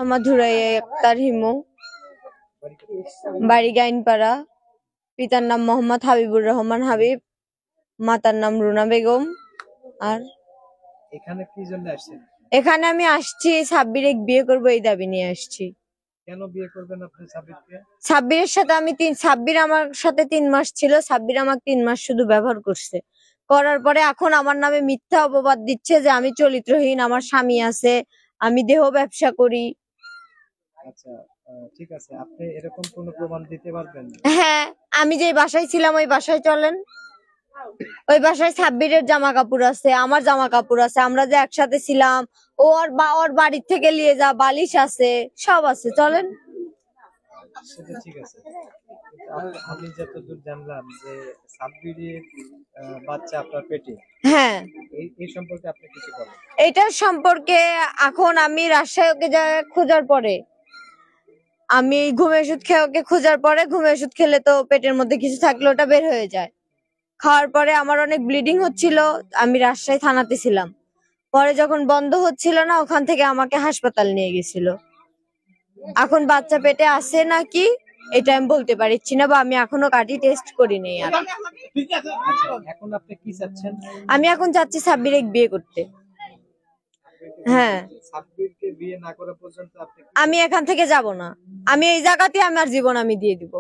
আমার ধুরাইয়া আক্তার হিমু, বাড়ি গাইনপাড়া। পিতার নাম মোহাম্মদ হাবিবুর রহমান হাবিব, মাতার নাম রুনা বেগম। আর এখানে কি জন্য আসছেন? এখানে আমি আসছি সাব্বিরে বিয়ে করবো, এই দাবি নিয়ে আসছি। কেন বিয়ে করবেন আপনি সাব্বিরকে? সাব্বিরের সাথে সাব্বির আমার সাথে 3 মাস ছিল। সাব্বির আমাকে 3 মাস শুধু ব্যবহার করছে। করার পরে এখন আমার নামে মিথ্যা অপবাদ দিচ্ছে যে আমি চরিত্রহীন, আমার স্বামী আছে, আমি দেহ ব্যবসা করি। আচ্ছা, ঠিক আছে, আপনি এরকম কোনো প্রমাণ দিতে পারবেন? হ্যাঁ, আমি যে বাসায় ছিলাম ওই বাসায় চলেন, ওই বাসায় সাব্বিরের জামা কাপড় আছে, আমার জামা কাপড় আছে, আমরা যে একসাথে ছিলাম। ওর বাড়ির থেকে নিয়ে যা বালিশ আছে, সব আছে, চলেন। সেটা ঠিক আছে, আমি যতদূর জানলাম যে সাব্বিরের বাচ্চা আপনার পেটে। হ্যাঁ, এই সম্পর্কে আপনি কিছু বলেন। এটার সম্পর্কে এখন আমি রাজশাহী ওকে খোঁজার পরে, আমি ঘুমের ওষুধ খেয়ে ওকে খোঁজার পরে, ঘুমের ওষুধ খেলে তো পেটের মধ্যে কিছু থাকলে ওটা বের হয়ে যায়। খাওয়ার পরে আমার অনেক ব্লিডিং হচ্ছিল, আমি রাজশাহী থানাতে ছিলাম। পরে যখন বন্ধ হচ্ছিল না, ওখান থেকে আমাকে হাসপাতাল নিয়ে গেছিল। এখন বাচ্চা পেটে আছে নাকি এটা আমি বলতে পারছি না, বা আমি এখনো কাটি টেস্ট করিনি। আর এখন আপনি কি চাচ্ছেন? আমি এখন চাচ্ছি সাব্বিরে বিয়ে করতে। হ্যাঁ, সাব্বিরকে বিয়ে না করা পর্যন্ত আমি এখান থেকে যাব না। আমি এই জায়গাতে আমার জীবন আমি দিয়ে দিব।